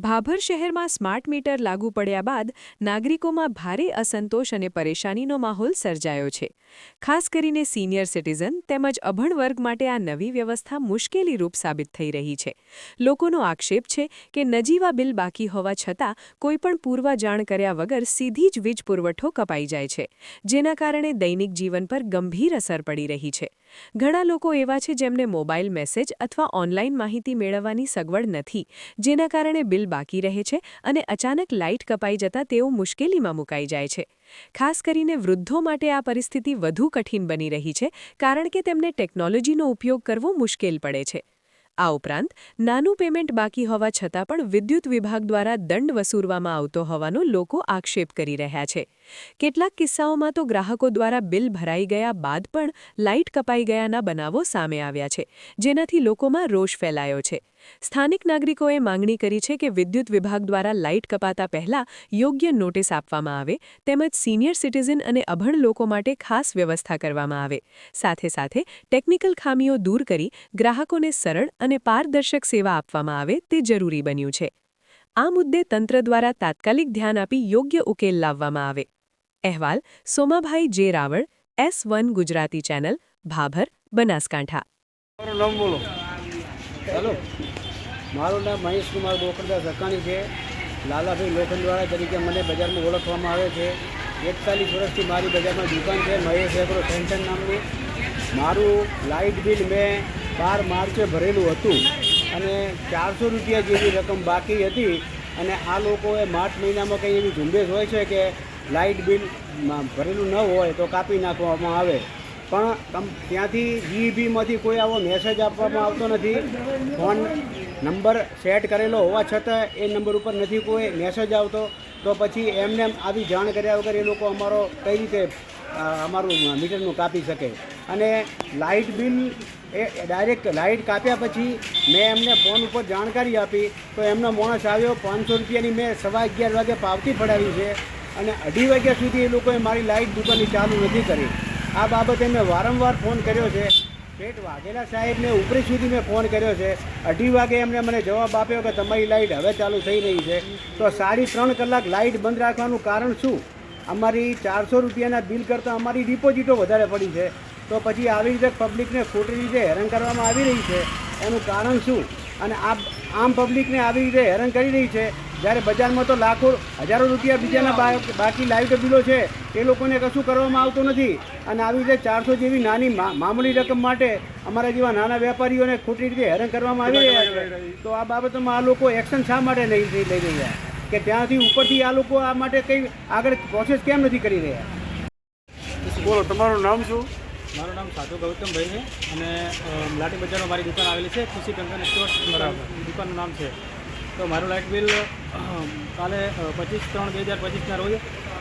ભાભર શહેરમાં smart meter લાગુ પડ્યા બાદ નાગરિકોમાં ભારે અસંતોષ અને પરેશાનીનો માહોલ સર્જાયો છે. ખાસ કરીને સિનિયર સિટીઝન તેમજ અભણ વર્ગ માટે આ નવી વ્યવસ્થા મુશ્કેલીરૂપ સાબિત થઈ રહી છે. લોકોનો આક્ષેપ છે કે નજીવા બિલ બાકી હોવા છતાં કોઈપણ પૂર્વ જાણ કર્યા વગર સીધી જ વીજ પુરવઠો કપાઈ જાય છે, જેના કારણે દૈનિક જીવન પર ગંભીર અસર પડી રહી છે. ઘણા લોકો એવા છે જેમને મોબાઈલ મેસેજ અથવા ઓનલાઈન માહિતી મેળવવાની સગવડ નથી, જેના કારણે બિલ બાકી રહે છે અને અચાનક લાઇટ કપાઈ જતાં તેઓ મુશ્કેલીમાં મુકાઈ જાય છે. ખાસ કરીને વૃદ્ધો માટે આ પરિસ્થિતિ વધુ કઠિન બની રહી છે, કારણ કે તેમને ટેકનોલોજીનો ઉપયોગ કરવો મુશ્કેલ પડે છે. આ ઉપરાંત નાનું પેમેન્ટ બાકી હોવા છતાં પણ વિદ્યુત વિભાગ દ્વારા દંડ વસૂલવામાં આવતો હોવાનો લોકો આક્ષેપ કરી રહ્યા છે. કેટલાક કિસ્સાઓમાં તો ગ્રાહકો દ્વારા બિલ ભરાઈ ગયા બાદ પણ લાઇટ કપાઈ ગયાના બનાવો સામે આવ્યા છે, જેનાથી લોકોમાં રોષ ફેલાયો છે. સ્થાનિક નાગરિકોએ માંગણી કરી છે કે વિદ્યુત વિભાગ દ્વારા લાઇટ કપાતા પહેલા યોગ્ય નોટિસ આપવામાં આવે, તેમજ સિનિયર સિટીઝન અને અભણ લોકો માટે ખાસ વ્યવસ્થા કરવામાં આવે. સાથે સાથે ટેકનિકલ ખામીઓ દૂર કરી ગ્રાહકોને સરળ અને પારદર્શક સેવા આપવામાં આવે તે જરૂરી બન્યું છે. આ મુદ્દે તંત્ર દ્વારા તાત્કાલિક ધ્યાન આપી યોગ્ય ઉકેલ લાવવામાં આવે. અહેવાલ સોમાભાઈ જે Raval, S1 Gujarati channel, Bhabhar, Banaskantha. Hello, મારું નામ મહેશ કુમાર બોકરદાસ અકાણી છે. લાલાભાઈ લોખંડવાળા તરીકે મને બજારમાં ઓળખવામાં આવે છે. 41 વર્ષથી મારી બજારમાં દુકાન છે, મહેશ એગ્રો સેન્ટર નામની. મારું લાઇટ બિલ મેં 12 માર્ચે ભરેલું હતું અને 400 રૂપિયા જેવી રકમ બાકી હતી. અને આ લોકોએ માર્ચ મહિનામાં કંઈ એવી ઝુંબેશ હોય છે કે લાઇટ બિલ ભરેલું ન હોય તો કાપી નાખવામાં આવે, પણ ત્યાંથી જીઈબીમાંથી કોઈ આવો મેસેજ આપવામાં આવતો નથી. ફોન નંબર સેટ કરેલો હોવા છતાં એ નંબર ઉપર નથી કોઈ મેસેજ આવતો. તો પછી એમને આવી જાણ કર્યા વગર એ લોકો અમારો કઈ રીતે અમારું મીટરનું કાપી શકે? અને લાઇટ બિલ એ ડાયરેક્ટ લાઇટ કાપ્યા પછી મેં એમને ફોન ઉપર જાણકારી આપી તો એમનો માણસ આવ્યો. 500 રૂપિયાની મેં 11:15 વાગે પાવતી પડાવી છે અને 2:30 વાગ્યા સુધી એ લોકોએ મારી લાઇટ દુકાનની ચાલુ નથી કરી. આ બાબતે મેં વારંવાર ફોન કર્યો છે. પેટ વાઘેલા સાહેબને ઉપરી સુધી મેં ફોન કર્યો છે. 2:30 વાગે એમને મને જવાબ આપ્યો કે તમારી લાઇટ હવે ચાલુ થઈ રહી છે. તો 3.5 કલાક લાઇટ બંધ રાખવાનું કારણ શું? અમારી 400 રૂપિયાના બિલ કરતાં અમારી ડિપોઝિટો વધારે પડી છે. તો પછી આવી રીતે પબ્લિકને ખોટી રીતે હેરાન કરવામાં આવી રહી છે, એનું કારણ શું? અને આમ પબ્લિકને આવી રીતે હેરાન કરી રહી છે, જ્યારે બજારમાં તો લાખો હજારો રૂપિયા બીજાના બાકી લાઇટ બિલો છે, એ લોકોને કશું કરવામાં આવતું નથી. અને આવી રીતે 400 જેવી નાની મામૂલી રકમ માટે અમારા જેવા નાના વેપારીઓને ખોટી રીતે હેરાન કરવામાં આવી રહ્યા છે. તો આ બાબતમાં આ લોકો એક્શન શા માટે નહીં લઈ રહ્યા? કે ત્યાંથી ઉપરથી આ લોકો આ માટે કંઈ આગળ પ્રોસેસ કેમ નથી કરી રહ્યા? બોલો, તમારું નામ શું? મારું નામ સાધુ ગૌતમભાઈ છે અને લાઠી બજારમાં મારી દુકાન આવેલી છે. ખુશી કંકન સ્ટોર્સ દુકાનનું નામ છે. તો મારું લાઇટ બિલ કાલે 25/3/2025ના રોજ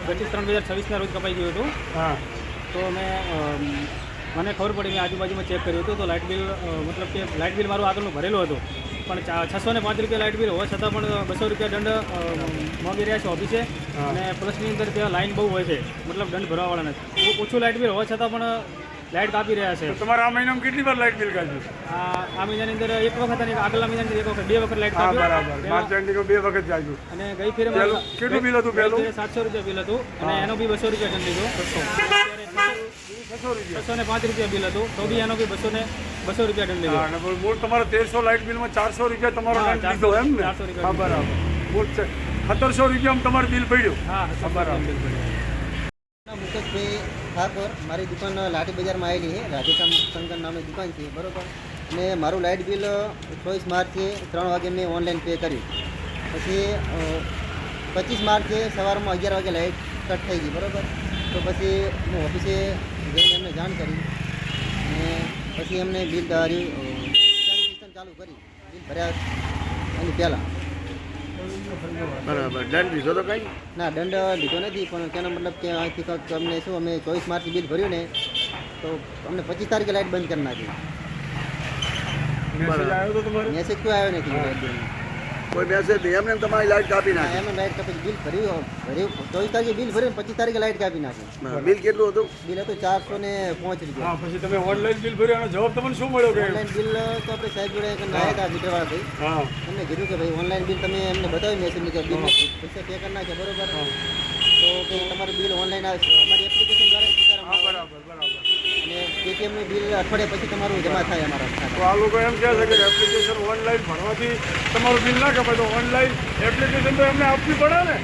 25/3/2026ના રોજ કપાઈ ગયું હતું. હા, તો મને ખબર પડી, મેં આજુબાજુમાં ચેક કર્યું હતું તો લાઇટ બિલ મતલબ કે લાઇટ બિલ મારું આગળનું ભરેલું હતું, પણ 605 રૂપિયા લાઇટ બિલ હોવા છતાં પણ 200 રૂપિયા દંડ માંગી રહ્યા છે ઓફિસે. અને પ્લસની અંદર ત્યાં લાઇન બહુ હોય છે, મતલબ દંડ ભરવાવાળા નથી. ઓછું લાઇટ બિલ હોવા છતાં પણ લાઇટ કાપી રહ્યા છે. તમારે આ મહિનામાં કેટલી વાર લાઇટ બિલ કાઢ્યું? આ મહિનાની અંદર એક વખત અને આગળના મહિનાની અંદર એક વખત, 2 વખત લાઇટ કાપ્યું. બરાબર, માર્ચ એન્ડિંગમાં 2 વખત કાઢ્યું. અને ગઈ ફેરે કેટલું બિલ હતું? પહેલું 700 રૂપિયા બિલ હતું અને એનો બી 200 રૂપિયા દંડ લીધો. 605 રૂપિયા બિલ હતું તો બી એનો બી 200 રૂપિયા દંડ લીધો. અને મૂળ તમારો 1300 લાઇટ બિલમાં 400 રૂપિયા તમારો દંડ લીધો એમ ને? 400 રૂપિયા. હા, બરાબર. મૂળ 1700 રૂપિયામાં તમારું બિલ પડ્યું. હા, બરાબર. બિલ પડ્યું. મુકેશભાઈ ઠાકોર, મારી દુકાન લાઠી બજારમાં આવેલી છે. રાધેશ્યામ શંકર નામની દુકાન છે, બરાબર. અને મારું લાઇટ બિલ 24 માર્ચે 3 વાગે મેં ઓનલાઈન પે કર્યું. પછી 25 માર્ચે સવારમાં 11 વાગે લાઇટ કટ થઈ ગઈ, બરાબર. તો પછી હું ઓફિસે જઈને એમને જાણ કરી અને પછી એમને બિલ ટ્રાન્ઝેક્શન ચાલુ કરી, બિલ ભર્યા એની પહેલાં. બરાબર. દંડ લીધો તો કઈ? ના, દંડ લીધો નથી, પણ તેનો મતલબ કે અહીંથી કંઈક અમને શું, અમે 24 માર્ચે બિલ ભર્યું ને તો અમને 25 તારીખે લાઇટ બંધ કરી નાખી. મેસેજ આવ્યો તો તમારે? મેસેજ કોઈ આવ્યો નથી લાઇટ બિલનો. કોઈ મેસેજ નહીં એમને એમ તમારી લાઇટ કાપી નાખી. એમને લાઇટ કાપી બિલ ભર્યું 24 તારીખે બિલ ભર્યું 25 તારીખે લાઇટ કાપી નાખી. બિલ કેટલું હતું? બિલ હતું 405 રૂપિયા. હા પછી તમે ઓનલાઈન બિલ ભર્યું એનો જવાબ તમને શું મળ્યો કે ઓનલાઈન બિલ તો આપણે સાહેબ જોડે એક નાયા હતા મીટરવાળા ભાઈ. હા એમને કીધું કે ભાઈ ઓનલાઈન બિલ તમે એમને બતાવી મેસેજ કે બિલ પૈસા પે કરી નાખ્યા બરોબર. તો કે તમારું બિલ ઓનલાઈન આવશે અમારી એપ્લિકેશન દ્વારા સ્વીકારવામાં આવે. બરાબર બરાબર. અને પેટીએમનું બિલ અઠવાડિયા પછી તમારું જમા થાય અમારા તો ખાતામાં. આ લોકો એમ કહે છે કે એપ્લિકેશન ઓનલાઈન ભરવાથી તમારું બિલ ના કપાય, તો ઓનલાઈન એપ્લિકેશન તો એમને આપવી પડે ને.